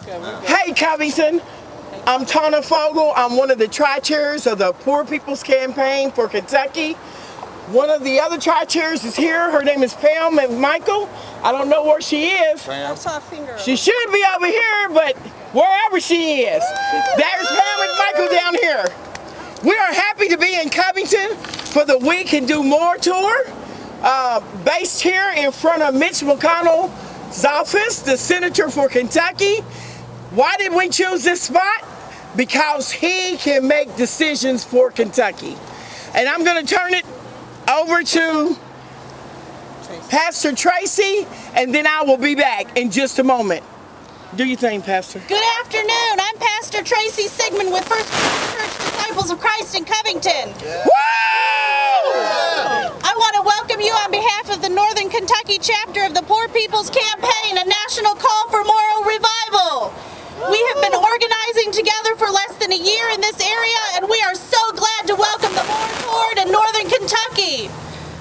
Hey Covington, I'm Tana Fogel. I'm one of the tri-chairs of the Poor People's Campaign for Kentucky. One of the other tri-chairs is here. Her name is Pam McMichael. I don't know where she is. I saw a finger. She should be over here, but wherever she is. There's Pam McMichael down here. We are happy to be in Covington for the We Can Do More tour, based here in front of Mitch McConnell's office, the senator for Kentucky. Why did we choose this spot? Because he can make decisions for Kentucky. And I'm going to turn it over to Pastor Tracy, and then I will be back in just a moment. Do your thing, Pastor. Good afternoon. I'm Pastor Tracy Sigmund with First Church Disciples of Christ in Covington. Yeah. Woo! I want to welcome you on behalf of the Northern Kentucky chapter of the Poor People's Campaign, a national call for moral revival. We have been organizing together for less than a year in this area, and we are so glad to welcome the More Tour to Northern Kentucky.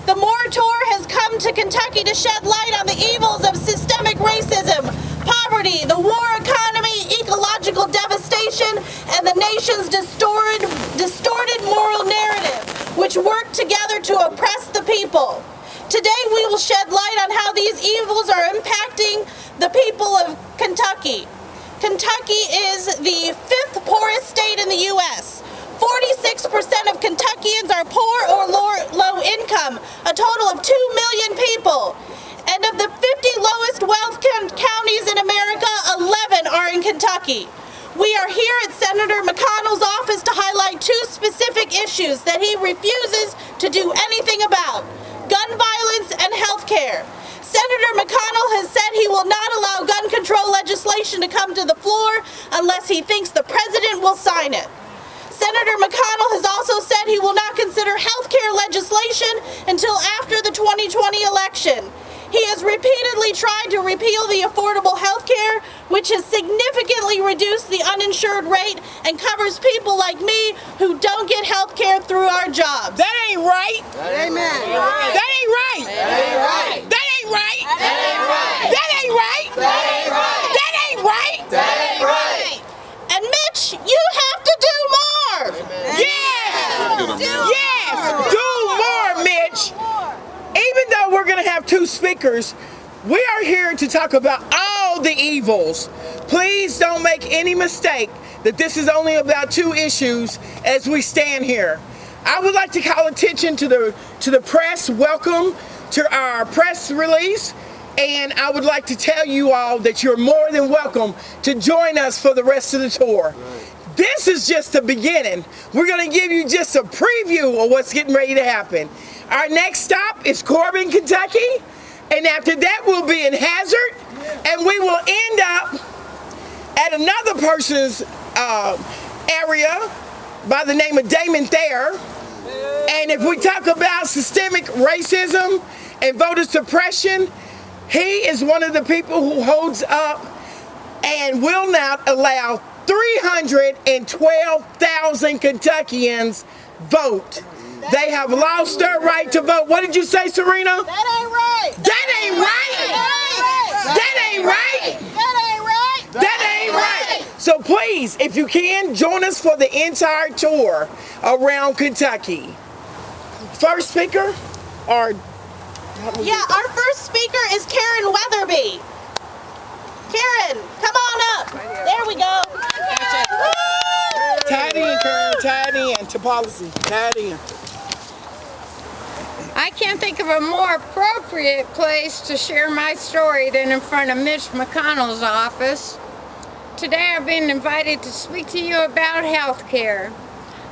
The More Tour has come to Kentucky to shed light on the evils of systemic racism, poverty, the war economy, ecological devastation, and the nation's distorted moral narrative, which work together to oppress the people. Today we will shed light on how these evils are impacting the people of Kentucky. Kentucky is the 5th poorest state in the U.S. 46% of Kentuckians are poor or low income, a total of 2 million people. And of the 50 lowest wealth counties in America, 11 are in Kentucky. We are here at Senator McConnell's office to highlight 2 specific issues that he refuses to do anything about: gun violence and health care. Senator McConnell has said he will not allow gun control legislation to come to the floor unless he thinks the president will sign it. Senator McConnell has also said he will not consider health care legislation until after the 2020 election. He has repeatedly tried to repeal the Affordable Health Care, which has significantly reduced the uninsured rate and covers people like me who don't get health care through our jobs. That ain't right. Amen. That ain't right. That ain't right. That ain't right. That ain't right. That ain't right. That ain't right. That ain't right. That ain't right. And Mitch, you have to do more. Yes. Yes. Do more, Mitch. Even though we're going to have 2 speakers, we are here to talk about all the evils. Please don't make any mistake that this is only about 2 issues as we stand here. I would like to call attention to the press. Welcome to our press release. And I would like to tell you all that you're more than welcome to join us for the rest of the tour. This is just the beginning. We're going to give you just a preview of what's getting ready to happen. Our next stop is Corbin, Kentucky. And after that, we'll be in Hazard. And we will end up at another person's area by the name of Damon Thayer. And if we talk about systemic racism and voter suppression, he is one of the people who holds up and will not allow 312,000 Kentuckians vote. They have lost their right to vote. What did you say, Serena? That ain't right. That ain't right. That ain't right. That ain't right. That ain't right. So please, if you can, join us for the entire tour around Kentucky. First speaker, or yeah, our first speaker is Karen Weatherby. Karen, come on up. There we go. Taddy and Karen, Taddy and to policy. Taddy. I can't think of a more appropriate place to share my story than in front of Mitch McConnell's office. Today I've been invited to speak to you about health care.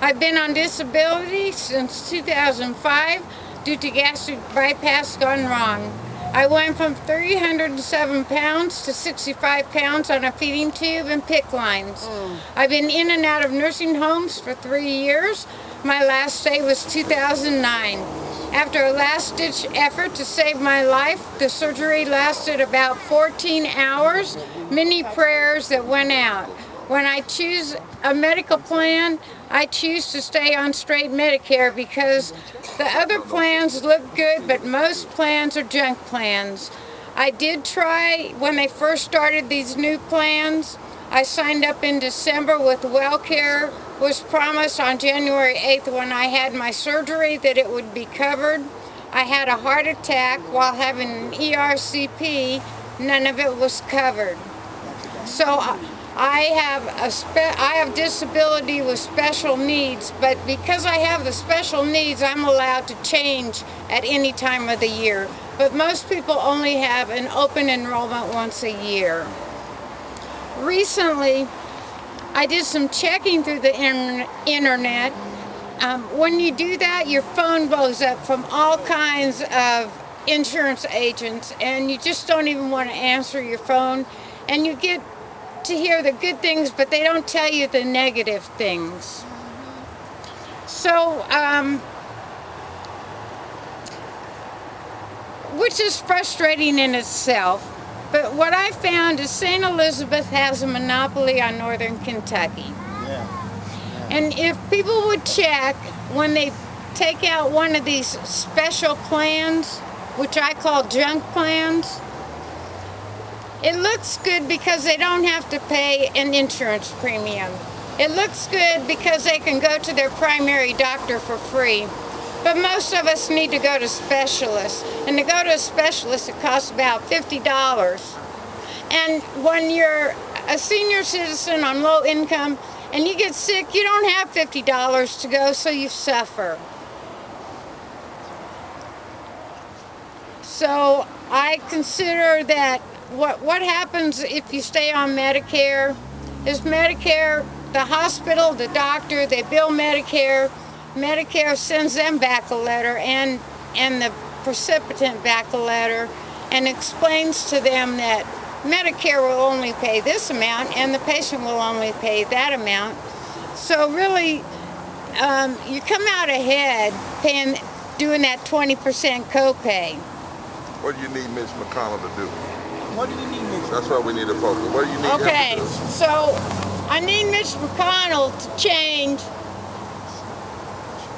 I've been on disability since 2005 due to gastric bypass gone wrong. I went from 307 pounds to 65 pounds on a feeding tube and PICC lines. I've been in and out of nursing homes for 3 years. My last stay was 2009. After a last-ditch effort to save my life, the surgery lasted about 14 hours, many prayers that went out. When I choose a medical plan, I choose to stay on straight Medicare because the other plans look good, but most plans are junk plans. I did try, when they first started these new plans, I signed up in December with WellCare, was promised on January 8th when I had my surgery that it would be covered. I had a heart attack while having an ERCP, none of it was covered. So I have disability with special needs, but because I have the special needs, I'm allowed to change at any time of the year. But most people only have an open enrollment once a year. Recently, I did some checking through the internet. When you do that, your phone blows up from all kinds of insurance agents, and you just don't even want to answer your phone. And you get to hear the good things, but they don't tell you the negative things. So, which is frustrating in itself. But what I found is St. Elizabeth has a monopoly on northern Kentucky. And if people would check when they take out one of these special plans, which I call junk plans, it looks good because they don't have to pay an insurance premium. It looks good because they can go to their primary doctor for free. But most of us need to go to specialists. And to go to a specialist, it costs about $50. And when you're a senior citizen on low income and you get sick, you don't have $50 to go, so you suffer. So I consider that what happens if you stay on Medicare is Medicare, the hospital, the doctor, they bill Medicare. Medicare sends them back a letter and the recipient back a letter and explains to them that Medicare will only pay this amount and the patient will only pay that amount. So really, you come out ahead doing that 20% copay. What do you need Mitch McConnell to do? What do you need Mitch? That's why we need to focus. What do you need him to do? So I need Mitch McConnell to change.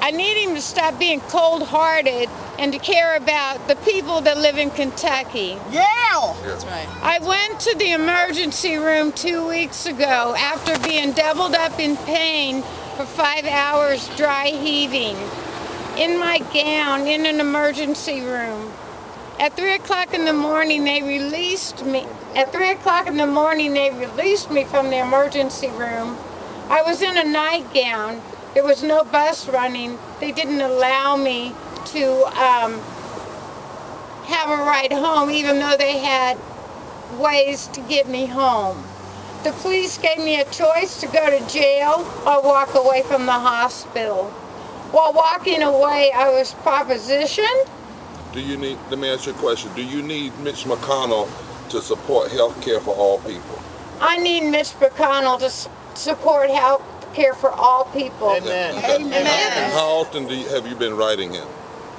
I need him to stop being cold-hearted and to care about the people that live in Kentucky. Yeah! That's right. I went to the emergency room 2 weeks ago after being doubled up in pain for 5 hours dry heaving in my gown in an emergency room. At 3 o'clock in the morning, they released me. At 3 o'clock in the morning, they released me from the emergency room. I was in a nightgown. There was no bus running. They didn't allow me to have a ride home, even though they had ways to get me home. The police gave me a choice to go to jail or walk away from the hospital. While walking away, I was propositioned. Let me ask you a question. Do you need Mitch McConnell to support health care for all people? I need Mitch McConnell to support health care for all people. Amen. Amen. And how often have you been writing him?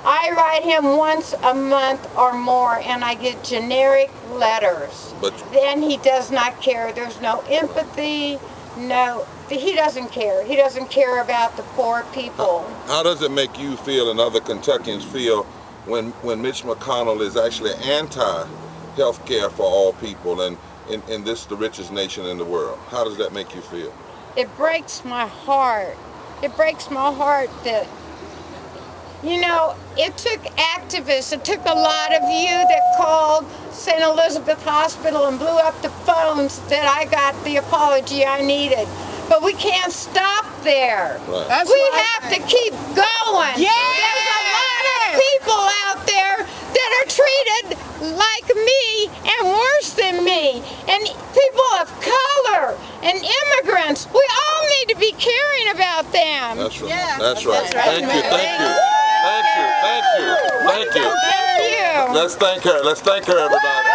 I write him once a month or more, and I get generic letters. But then he does not care. There's no empathy. No, he doesn't care. He doesn't care about the poor people. How does it make you feel and other Kentuckians feel when Mitch McConnell is actually anti-health care for all people and in this, the richest nation in the world? How does that make you feel? It breaks my heart. It breaks my heart that, you know, it took activists, it took a lot of you that called St. Elizabeth Hospital and blew up the phones that I got the apology I needed. But we can't stop there. Right. We have to keep going. Yeah. There's a lot of people out there that are treated like me and worse than me. And people of color and immigrants, we all need to be caring about them. That's right. Yeah. That's right. That's right. Thank you. Thank you. Thank you. Thank you. Thank you. Thank you. Let's thank her. Let's thank her, everybody.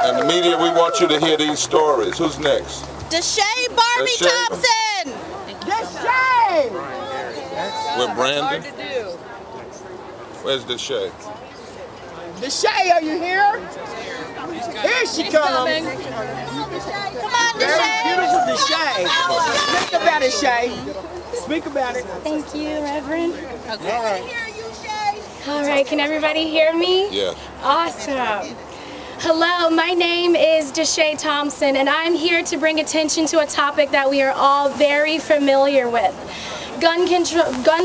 And the media, we want you to hear these stories. Who's next? Deshae Barbie Deshae. Thompson. Deshae! With Brandon. Where's Deshae? Deshae, are you here? Here she comes. Come on, Very Deshae. beautiful Deshae. Speak about it, Shay. Speak about it. Thank you, Reverend. All right. All right, can everybody hear me? Yes. Awesome. Hello, my name is Deshae Thompson, and I'm here to bring attention to a topic that we are all very familiar with. Gun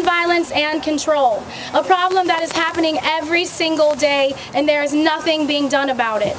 violence and control, a problem that is happening every single day, and there is nothing being done about it.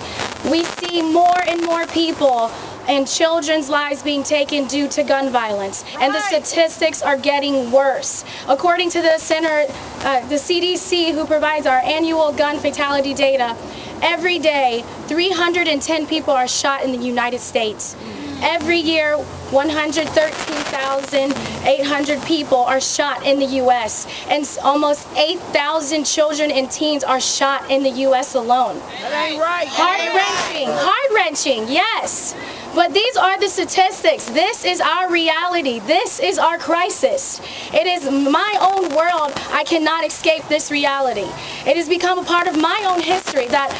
We see more and more people and children's lives being taken due to gun violence, and the statistics are getting worse. According to the CDC, who provides our annual gun fatality data, every day 310 people are shot in the United States. Every year, 113,800 people are shot in the U.S., and almost 8,000 children and teens are shot in the U.S. alone. That ain't right. Heart-wrenching, yes. But these are the statistics. This is our reality. This is our crisis. It is my own world. I cannot escape this reality. It has become a part of my own history that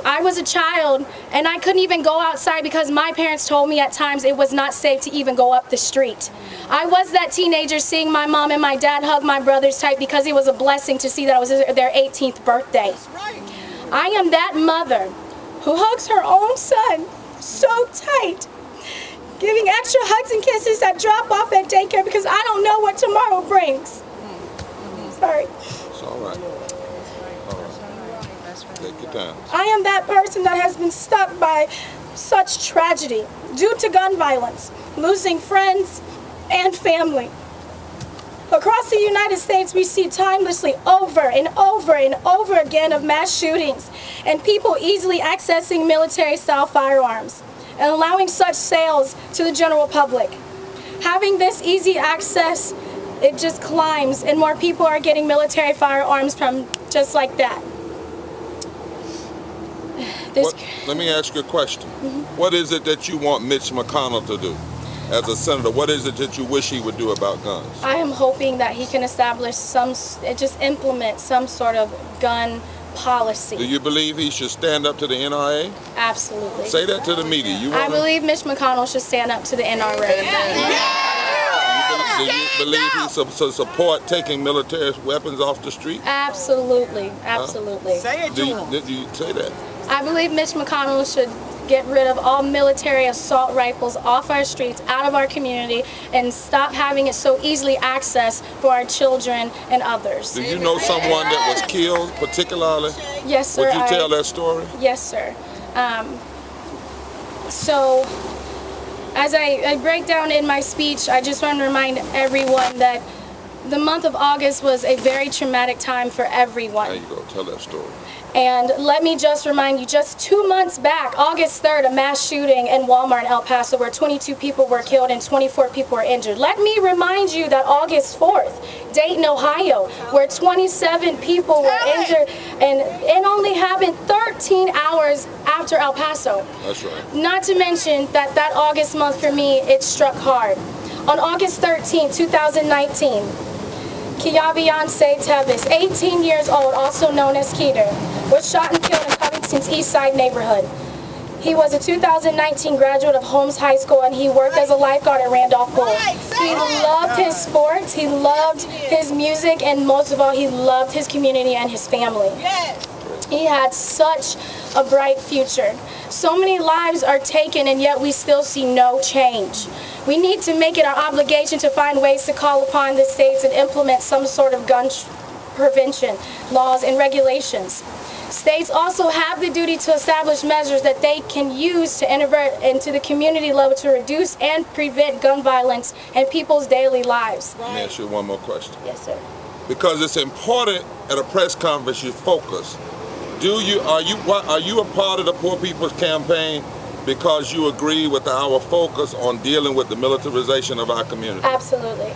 I was a child and I couldn't even go outside because my parents told me at times it was not safe to even go up the street. I was that teenager seeing my mom and my dad hug my brothers tight because it was a blessing to see that it was their 18th birthday. I am that mother who hugs her own son so tight, giving extra hugs and kisses that drop off at daycare because I don't know what tomorrow brings. Sorry. It's all right. Take your time. I am that person that has been stuck by such tragedy due to gun violence, losing friends and family. Across the United States, we see timelessly over and over and over again of mass shootings and people easily accessing military-style firearms and allowing such sales to the general public. Having this easy access, it just climbs, and more people are getting military firearms from just like that. Let me ask you a question. What is it that you want Mitch McConnell to do as a senator? What is it that you wish he would do about guns? I am hoping that he can establish implement some sort of gun policy. Do you believe he should stand up to the NRA? Absolutely. Say that to the media. I believe Mitch McConnell should stand up to the NRA. Do you believe he should support taking military weapons off the street? Absolutely. Absolutely. Say it to him. Did you say that? I believe Mitch McConnell should get rid of all military assault rifles off our streets, out of our community, and stop having it so easily accessed for our children and others. Do you know someone that was killed particularly? Yes, sir. Would you tell that story? Yes, sir. So, as I break down in my speech, I just want to remind everyone that the month of August was a very traumatic time for everyone. There you go. Tell that story. And let me just remind you, just 2 months back, August 3rd, a mass shooting in Walmart in El Paso where 22 people were killed and 24 people were injured. Let me remind you that August 4th, Dayton, Ohio, where 27 people were injured, and it only happened 13 hours after El Paso. That's right. Not to mention that August month for me, it struck hard. On August 13, 2019, Keaviance Tevis, 18 years old, also known as Keeter, was shot and killed in Covington's East Side neighborhood. He was a 2019 graduate of Holmes High School, and he worked as a lifeguard at Randolph Pool. He loved his sports, he loved his music, and most of all, he loved his community and his family. He had such a bright future. So many lives are taken, and yet we still see no change. We need to make it our obligation to find ways to call upon the states and implement some sort of gun prevention laws and regulations. States also have the duty to establish measures that they can use to intervene into the community level to reduce and prevent gun violence in people's daily lives. Let me ask you one more question. Yes, sir. Because it's important at a press conference you focus. Are you a part of the Poor People's Campaign because you agree with our focus on dealing with the militarization of our community? Absolutely.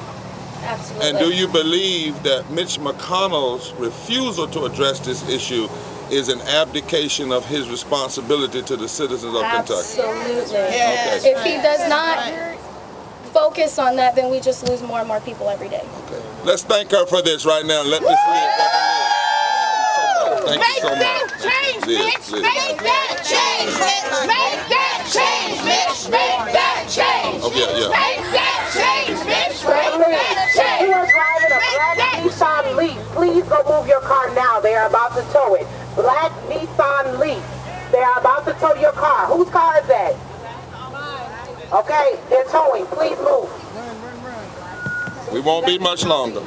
Absolutely. And do you believe that Mitch McConnell's refusal to address this issue is an abdication of his responsibility to the citizens of Kentucky? Absolutely. Okay. If he does not focus on that, then we just lose more and more people every day. Okay. Let's thank her for this right now. Let this live. Thank you so much. Make that change, Mitch. Make that change. Make that change, Mitch. Make that change. Okay, yeah. Make that change, Mitch. Make that change. You are driving a black Nissan Leaf. Please go move your car now. They are about to tow it. Black Nissan Leaf. They are about to tow your car. Whose car is that? Okay, they're towing. Please move. We won't be much longer.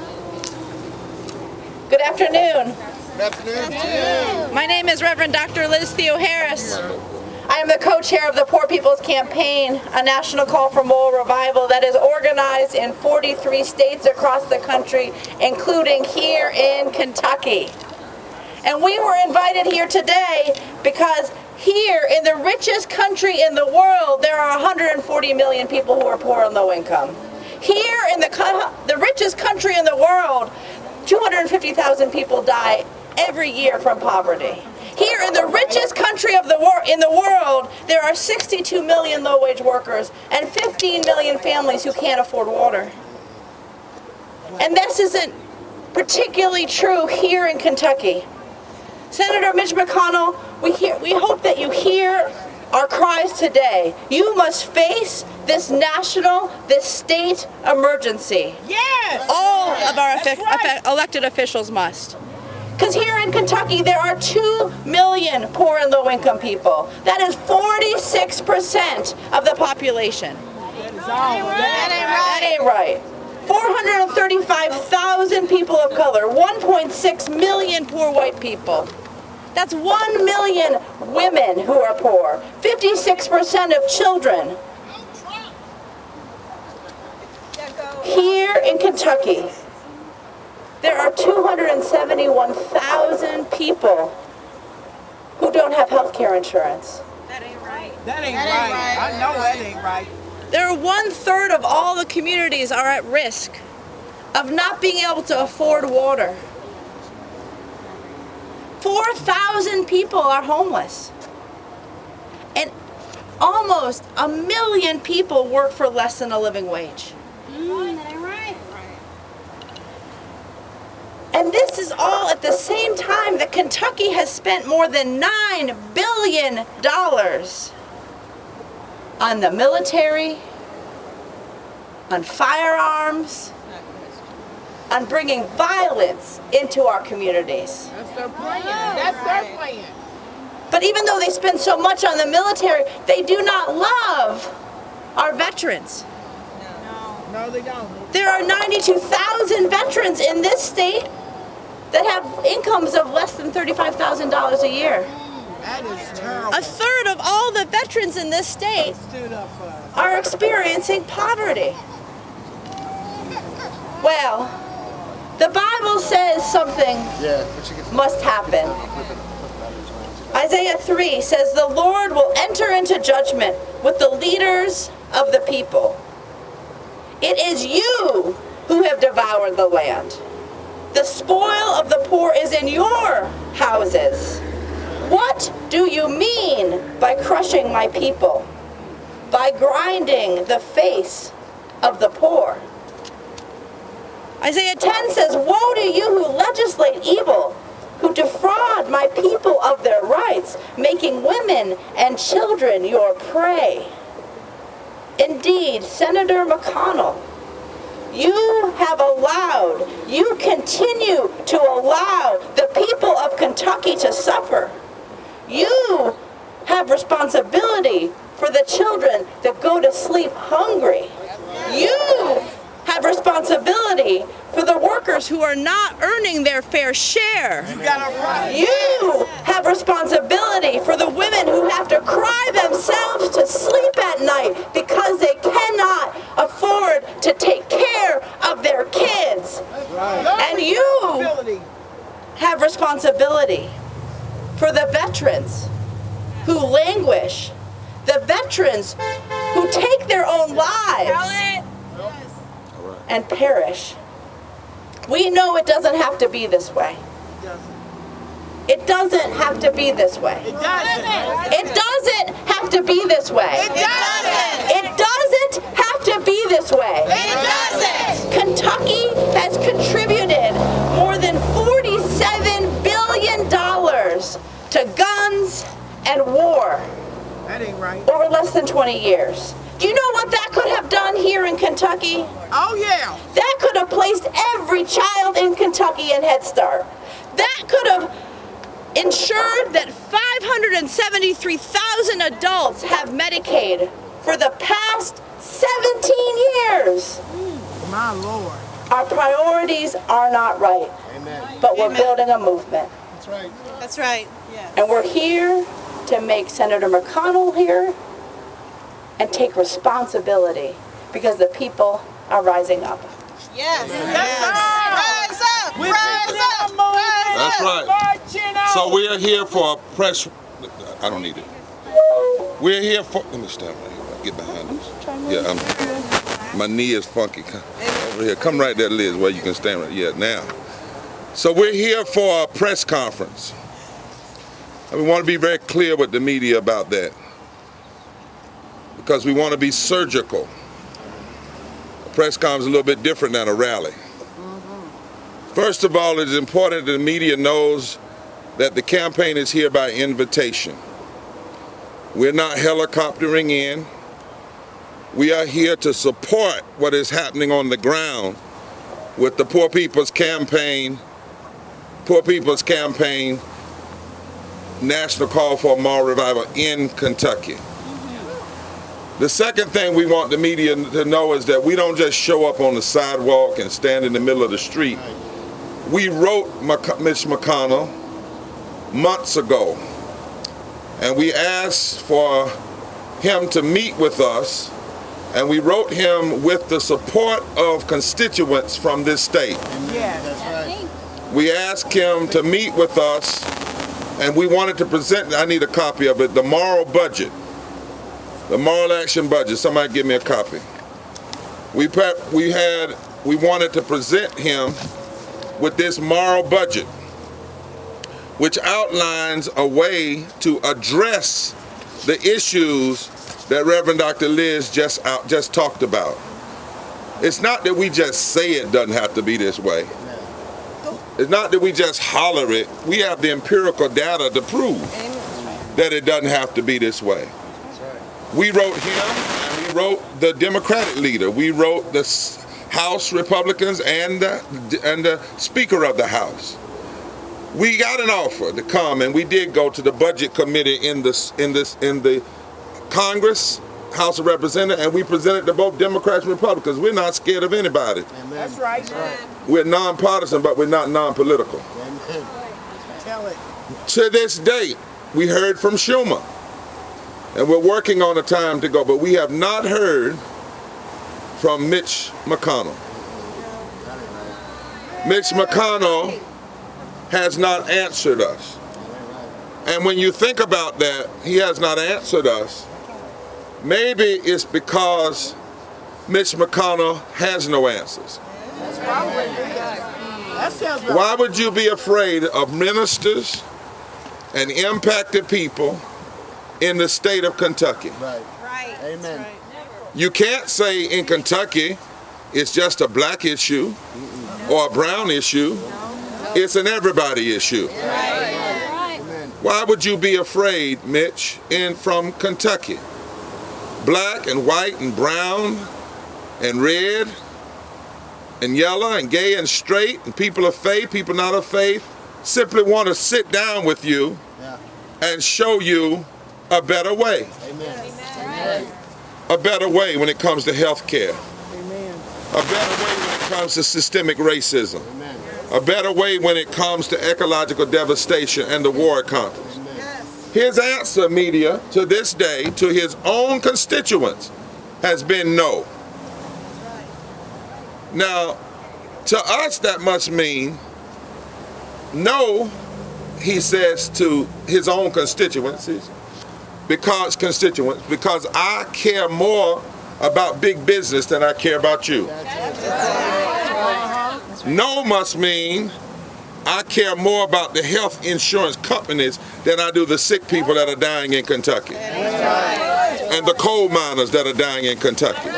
Good afternoon. Good afternoon. My name is Reverend Dr. Liz Theo Harris. I am the co-chair of the Poor People's Campaign, a national call for moral revival that is organized in 43 states across the country, including here in Kentucky. And we were invited here today because here in the richest country in the world, there are 140 million people who are poor and low income. Here in the richest country in the world, 250,000 people die every year from poverty. Here in the richest country in the world, there are 62 million low-wage workers and 15 million families who can't afford water. And this isn't particularly true here in Kentucky. Senator Mitch McConnell, we hope that you hear our cries today. You must face this state emergency. Yes! All of our elected officials must. Because here in Kentucky, there are 2 million poor and low-income people. That is 46% of the population. That ain't right. 435,000 people of color, 1.6 million poor white people. That's 1 million women who are poor, 56% of children. Here in Kentucky, there are 271,000 people who don't have health care insurance. That ain't right. I know that ain't right. There are 1/3 of all the communities are at risk of not being able to afford water. 4,000 people are homeless. And almost 1 million people work for less than a living wage. And this is all at the same time that Kentucky has spent more than $9 billion on the military, on firearms, on bringing violence into our communities. That's their plan. But even though they spend so much on the military, they do not love our veterans. No, they don't. There are 92,000 veterans in this state that have incomes of less than $35,000 a year. That is terrible. 1/3 of all the veterans in this state Stood up for us. are experiencing poverty. Well, the Bible says something must happen. Isaiah 3 says, "The Lord will enter into judgment with the leaders of the people. It is you who have devoured the land. The spoil of the poor is in your houses. What do you mean by crushing my people, by grinding the face of the poor?" Isaiah 10 says, "Woe to you who legislate evil, who defraud my people of their rights, making women and children your prey." Indeed, Senator McConnell, you continue to allow the people of Kentucky to suffer. You have responsibility for the children that go to sleep hungry. You have responsibility for the workers who are not earning their fair share. You have responsibility for the women who have to cry themselves to sleep at night because they cannot afford to take care of their kids. And you have responsibility for the veterans who languish, the veterans who take their own lives and perish. We know it doesn't have to be this way. It doesn't have to be this way. It doesn't. It doesn't have to be this way. It doesn't. It doesn't have to be this way. It doesn't. Kentucky has contributed more than $47 billion to guns and war That ain't right. over less than 20 years. Do you know what that could have done here in Kentucky? Oh yeah. That could have placed every child in Kentucky in Head Start. That could have ensured that 273,000 adults have Medicaid for the past 17 years. My Lord. Our priorities are not right, but we're building a movement. That's right. That's right. Yeah. And we're here to make Senator McConnell here and take responsibility because the people are rising up. Yes. Rise up! Rise up! That's right. So we are here for a press. I don't need it. We're here for. Let me stand right here. Get behind this. Yeah, my knee is funky. Come over here. Come right there, Liz, where you can stand right. Yeah, now. So we're here for a press conference. And we want to be very clear with the media about that, because we want to be surgical. A press conference is a little bit different than a rally. First of all, it is important that the media knows that the campaign is here by invitation. We're not helicoptering in. We are here to support what is happening on the ground with the Poor People's Campaign National Call for a Moral Revival in Kentucky. The second thing we want the media to know is that we don't just show up on the sidewalk and stand in the middle of the street. We wrote Mitch McConnell months ago, and we asked for him to meet with us, and we wrote him with the support of constituents from this state. Yeah, that's right. We asked him to meet with us, and we wanted to present, I need a copy of it, the moral budget, the moral action budget. Somebody give me a copy. We wanted to present him with this moral budget, which outlines a way to address the issues that Reverend Dr. Liz just talked about. It's not that we just say it doesn't have to be this way. It's not that we just holler it. We have the empirical data to prove that it doesn't have to be this way. We wrote him, and we wrote the Democratic leader. We wrote the House Republicans and the Speaker of the House. We got an offer to come, and we did go to the Budget Committee in the Congress, House of Representatives, and we presented to both Democrats and Republicans. We're not scared of anybody. Amen. That's right. We're nonpartisan, but we're not non-political. Tell it. To this date, we heard from Schumer, and we're working on a time to go, but we have not heard from Mitch McConnell. Mitch McConnell has not answered us. And when you think about that, he has not answered us. Maybe it's because Mitch McConnell has no answers. Why would you be afraid of ministers and impacted people in the state of Kentucky? Right. Amen. You can't say in Kentucky it's just a black issue or a brown issue. It's an everybody issue. Why would you be afraid, Mitch, from Kentucky? Black and white and brown and red and yellow and gay and straight and people of faith, people not of faith, simply want to sit down with you and show you a better way. Amen. A better way when it comes to health care. A better way when it comes to systemic racism. A better way when it comes to ecological devastation and the war economy. His answer, media, to this day, to his own constituents, has been no. Now, to us, that must mean no, he says to his own constituents, because I care more about big business than I care about you. No must mean I care more about the health insurance companies than I do the sick people that are dying in Kentucky. And the coal miners that are dying in Kentucky.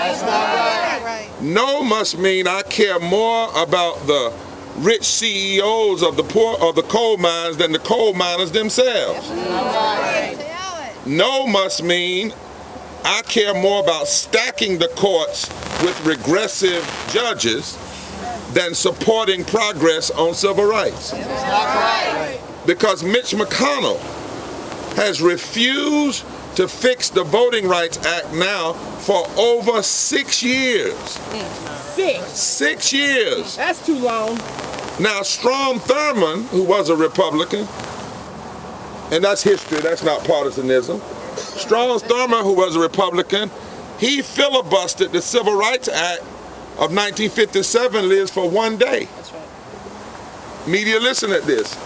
No must mean I care more about the rich CEOs of the coal mines than the coal miners themselves. No must mean I care more about stacking the courts with regressive judges than supporting progress on civil rights. Because Mitch McConnell has refused to fix the Voting Rights Act now for over 6 years. 6 years. That's too long. Now, Strom Thurmond, who was a Republican, and that's history, that's not partisanism. Strom Thurmond, who was a Republican, he filibustered the Civil Rights Act of 1957, Liz, for 1 day. That's right. Media, listen at this.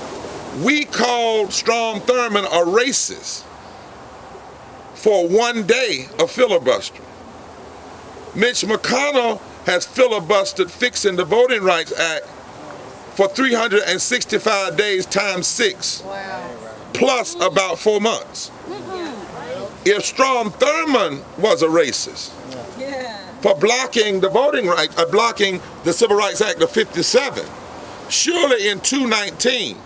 We called Strom Thurmond a racist for 1 day of filibustering. Mitch McConnell has filibustered fixing the Voting Rights Act for 365 days times 6, plus about 4 months. If Strom Thurmond was a racist for blocking the voting rights, blocking the Civil Rights Act of 57, surely in 219,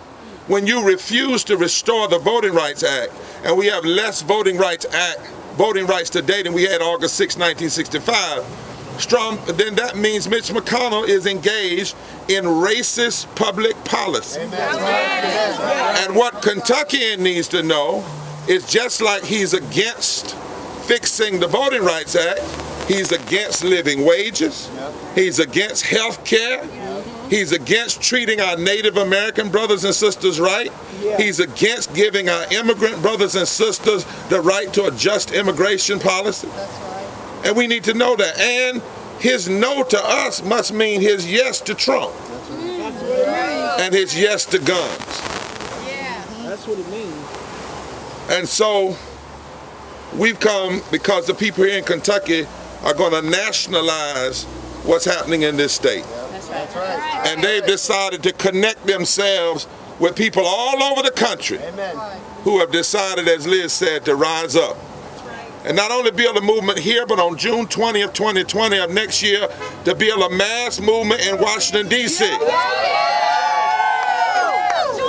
when you refuse to restore the Voting Rights Act, and we have less voting rights today than we had August 6, 1965, then that means Mitch McConnell is engaged in racist public policy. And what Kentuckian needs to know is, just like he's against fixing the Voting Rights Act, he's against living wages, he's against health care, he's against treating our Native American brothers and sisters right, he's against giving our immigrant brothers and sisters the right to a just immigration policy. And we need to know that. And his no to us must mean his yes to Trump. And his yes to guns. That's what it means. And so we've come because the people here in Kentucky are going to nationalize what's happening in this state. That's right. And they've decided to connect themselves with people all over the country who have decided, as Liz said, to rise up. And not only build a movement here, but on June 20th, 2020 of next year, to build a mass movement in Washington, D.C. A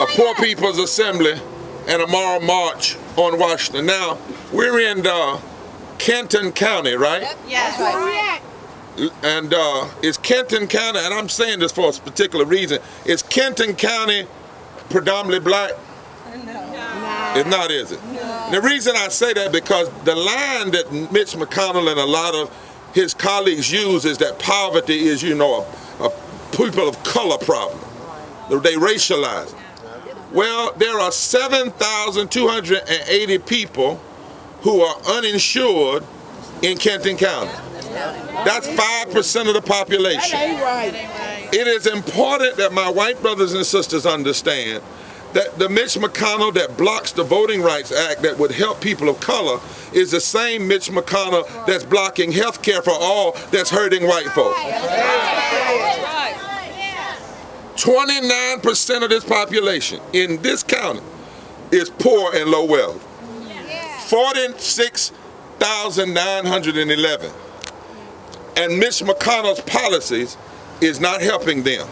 Poor People's Assembly and a moral march on Washington. Now, we're in Kenton County, right? Yes. And is Kenton County, and I'm saying this for a particular reason, is Kenton County predominantly black? No. It's not, is it? No. The reason I say that, because the line that Mitch McConnell and a lot of his colleagues use is that poverty is, a people of color problem. They racialize it. Well, there are 7,280 people who are uninsured in Kenton County. That's 5% of the population. That ain't right. It is important that my white brothers and sisters understand that the Mitch McConnell that blocks the Voting Rights Act that would help people of color is the same Mitch McConnell that's blocking health care for all that's hurting white folks. 29% of this population in this county is poor and low wealth. 46,911. And Mitch McConnell's policies is not helping them.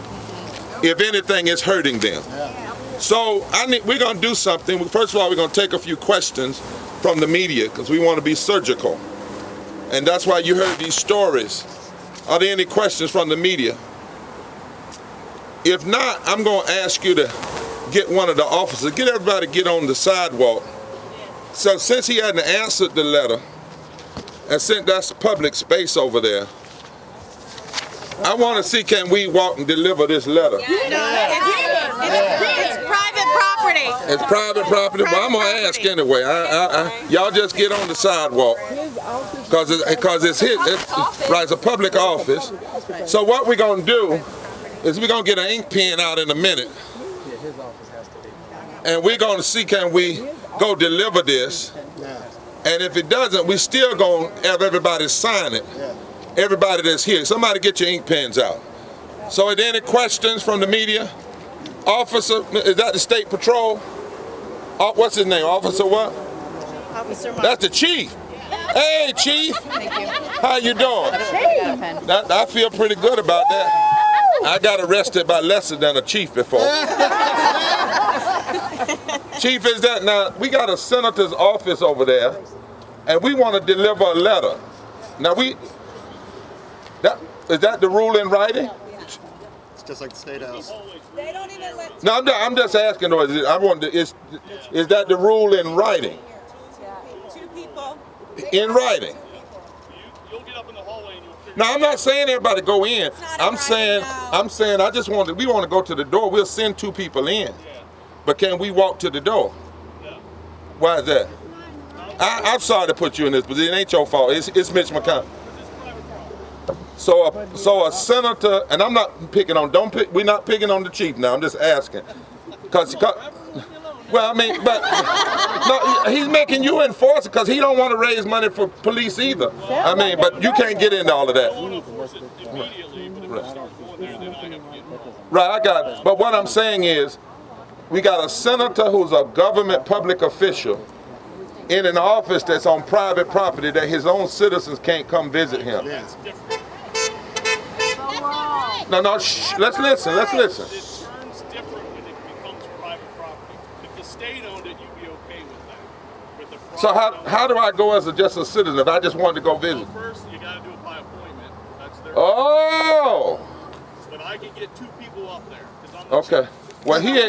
If anything, it's hurting them. So we're going to do something. First of all, we're going to take a few questions from the media because we want to be surgical. And that's why you heard these stories. Are there any questions from the media? If not, I'm going to ask you to get one of the officers, get everybody to get on the sidewalk. So since he hadn't answered the letter, and since that's public space over there, I want to see, can we walk and deliver this letter? It's private property. It's private property, but I'm going to ask anyway. Y'all just get on the sidewalk because it's a public office. So what we're going to do is we're going to get an ink pen out in a minute. And we're going to see, can we go deliver this? And if it doesn't, we still going to have everybody sign it. Everybody that's here. Somebody get your ink pens out. So are there any questions from the media? Officer, is that the State Patrol? What's his name? Officer what? Officer Mark. That's the chief. Hey, chief. Thank you. How you doing? I feel pretty good about that. I got arrested by lesser than a chief before. Chief, is that now? We got a senator's office over there, and we want to deliver a letter. Now is that the rule in writing? just like the State House. They don't even let. No, I'm just asking. Is that the rule in writing? Two people. In writing. You'll get up in the hallway and you'll figure. No, I'm not saying everybody go in. I'm saying I just we want to go to the door. We'll send 2 people in. But can we walk to the door? No. Why is that? I'm sorry to put you in this, but it ain't your fault. It's Mitch McConnell. So a senator, and I'm not picking on. We're not picking on the chief now. I'm just asking, well, I mean, but no, he's making you enforce it because he don't want to raise money for police either. I mean, but you can't get into all of that. Right, I got it. But what I'm saying is, we got a senator who's a government public official in an office that's on private property that his own citizens can't come visit him. No, let's listen. It turns different when it becomes private property. If the state owned it, you'd be okay with that. With the So how do I go as just a citizen if I just wanted to go visit? Well, first, you got to do it by appointment. That's their. Oh. But I can get 2 people up there. Okay. Well, he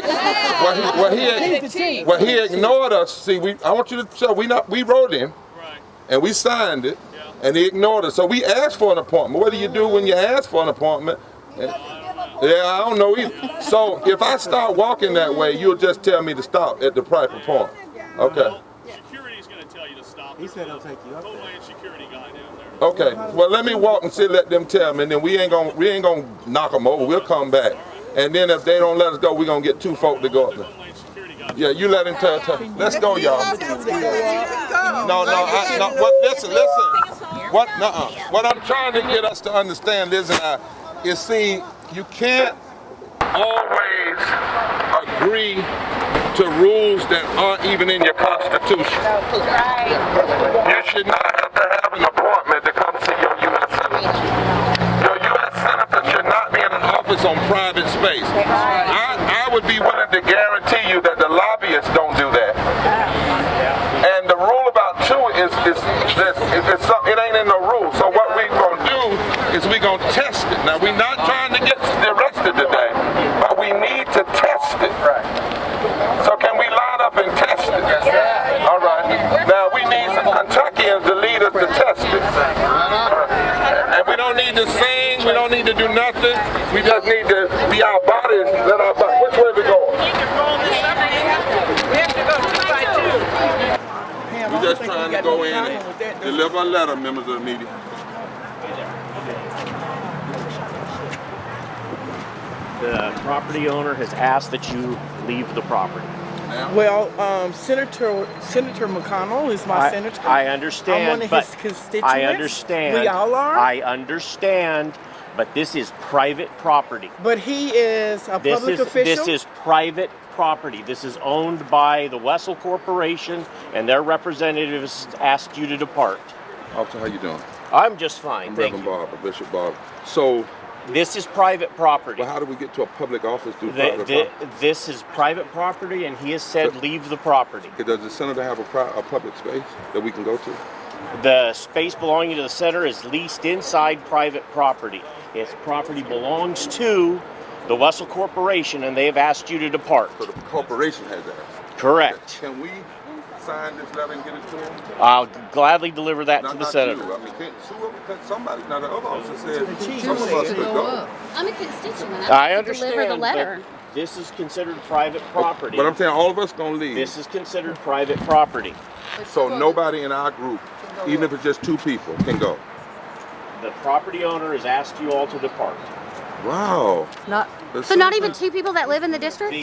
ignored us. See, I want you to tell we wrote him, right, and we signed it, yeah, and he ignored us. So we asked for an appointment. What do you do when you ask for an appointment? Yeah, I don't know either. So if I start walking that way, you'll just tell me to stop at the private point. Okay. Well, security's going to tell you to stop. He said he'll take you up there. Homeland security guy down there. Okay. Well, let me walk and see. Let them tell me, and then we ain't gonna knock them over. We'll come back. And then if they don't let us go, we're going to get 2 folk to go up there. Yeah, you let him tell. Let's go, y'all. No. Listen. What I'm trying to get us to understand is see, you can't always agree to rules that aren't even in your Constitution. You should not have to have an appointment to come see your U.S. Senator. Your U.S. Senator should not be in an office on private space. I would be willing to guarantee you that the lobbyists don't do that. And the rule about 2 is it ain't in no rule. So what we're going to do is we're going to test it. Now, we're not trying to get arrested today, but we need to test it. So can we line up and test it? All right. Now, we need some Kentuckians to lead us to test it. And we don't need to sing. We don't need to do nothing. We just need to be our bodies. Let our bodies. Which way we going? We're just trying to go in and deliver a letter, members of the media. The property owner has asked that you leave the property. Well, Senator McConnell is my senator. I understand, I'm one of his constituents. I understand. We all are. I understand, but this is private property. But he is a public official? This is private property. This is owned by the Wessel Corporation, and their representatives asked you to depart. Officer, how you doing? I'm just fine, thank you. Reverend Barber, Bishop Barber. So, this is private property. Well, how do we get to a public office through private property? This is private property, and he has said leave the property. Okay, does the senator have a public space that we can go to? The space belonging to the center is leased inside private property. Its property belongs to the Wessel Corporation, and they have asked you to depart. So the corporation has that? Correct. Okay. Can we sign this letter and get it to him? I'll gladly deliver that to the senator. You. I mean, can't sue him because somebody, now the other officer said some of us could go. I'm a constituent. I understand, deliver the letter. but this is considered private property. But I'm saying all of us gonna leave. This is considered private property. So nobody in our group, even if it's just 2 people, can go. The property owner has asked you all to depart. Wow. So not even 2 people that live in the district?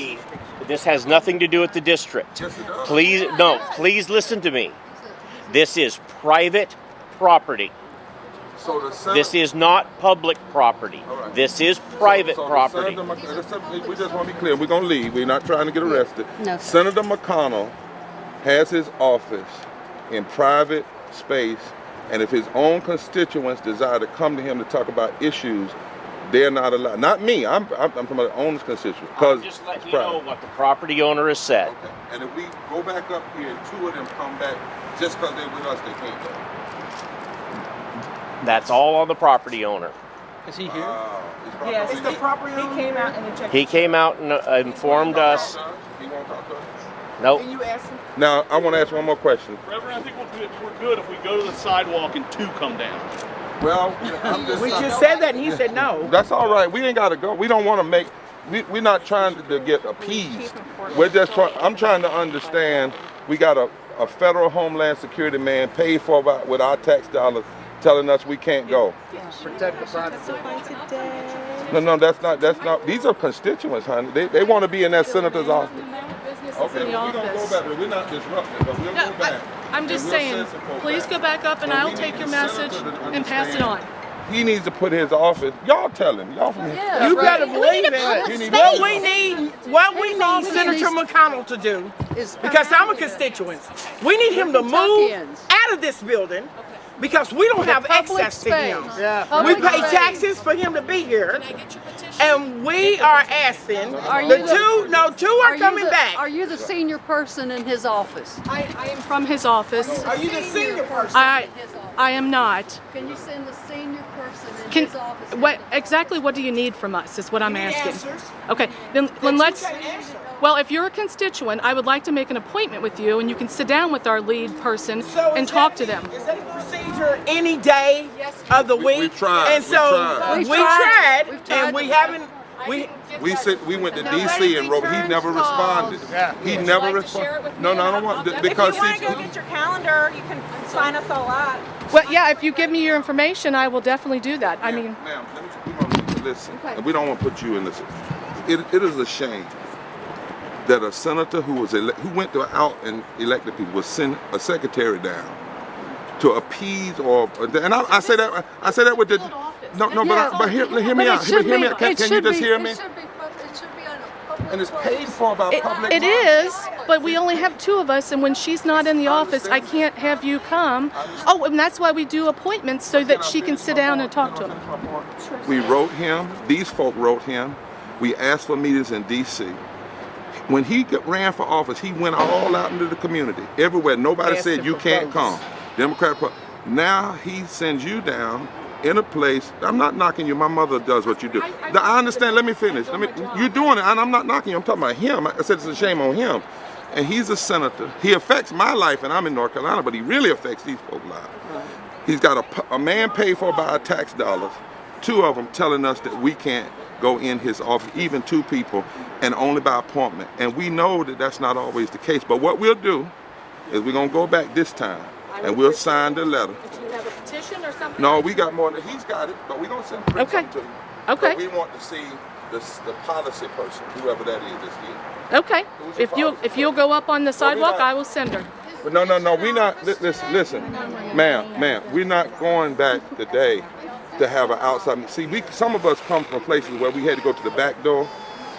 This has nothing to do with the district. Yes, it does. Please listen to me. This is private property. So the senator, this is not public property. Right. This is private property. We just want to be clear. We're going to leave. We're not trying to get arrested. No. Senator McConnell has his office in private space, and if his own constituents desire to come to him to talk about issues, they're not allowed. Not me. I'm from the owner's constituent. I'm just letting you know what the property owner has said. Okay. And if we go back up here and 2 of them come back, just because they're with us, they can't go. That's all on the property owner. Is he here? Yes, the property he came out and checked. He came out and informed us. Nope. Can you ask him? Now, I want to ask one more question. Reverend, I think we're good if we go to the sidewalk and two come down. Well, We just said that and he said no. that's all right. We ain't got to go. We don't want to make. We're not trying to get appeased. We're just trying. I'm trying to understand. We got a federal Homeland Security man paid for with our tax dollars, telling us we can't go. Protect the privacy. No, that's not. These are constituents, honey. They want to be in that senator's office. Okay, we're gonna go back. We're not disrupting, but we'll go back. I'm just saying, please go back up and I'll take your message and pass it on. He needs to put his office. Y'all tell him. Y'all from You better believe it. What we need Senator McConnell to do, because I'm a constituent, we need him to move out of this building because we don't have access to him. We pay taxes for him to be here, and we are asking. Two are coming back. Are you the senior person in his office? I am from his office. Are you the senior person? I am not. Can you send the senior person in his office? Exactly what do you need from us is what I'm asking. Answers. Okay, then let's. Well, if you're a constituent, I would like to make an appointment with you, and you can sit down with our lead person and talk to them. Is that a procedure any day of the week? We've tried. And so we tried, and we haven't. We went to D.C. and wrote. He never responded. He never responded. No, I don't want because if you want to go get your calendar, you can sign us all up. Well, yeah, if you give me your information, I will definitely do that. I mean, ma'am, listen. Okay. We don't want to put you in this. It is a shame that a senator who went out and elected people would send a secretary down to appease and I say that with the but hear me out. Can you just hear me? And it's paid for by public. It is, but we only have two of us, and when she's not in the office, I can't have you come. Oh, and that's why we do appointments so that she can sit down and talk to him. We wrote him. These folk wrote him. We asked for meetings in D.C. When he ran for office, he went all out into the community, everywhere. Nobody said you can't come. Democrat. Now he sends you down in a place. I'm not knocking you. My mother does what you do. I understand. Let me finish. You're doing it, and I'm not knocking you. I'm talking about him. I said it's a shame on him. And he's a senator. He affects my life, and I'm in North Carolina, but he really affects these folks' lives. He's got a man paid for by our tax dollars. Two of them telling us that we can't go in his office, even two people, and only by appointment. And we know that that's not always the case. But what we'll do is we're gonna go back this time, and we'll sign the letter. Do you have a petition or something? No, we got more than he's got it, but we're gonna send something to him. Okay. But we want to see the policy person, whoever that is, this year. Okay. If you'll go up on the sidewalk, I will send her. But no, we not. Listen, ma'am, we're not going back today to have an outside. See, some of us come from places where we had to go to the back door.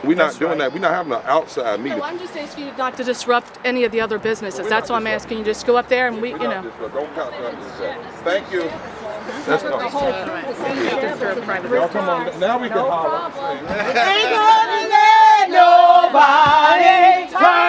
We're not doing that. We're not having an outside meeting. No, I'm just asking you not to disrupt any of the other businesses. That's why I'm asking you. Just go up there and Don't count on this. Thank you. That's Y'all come on. Now we can holler. Ain't gonna let nobody turn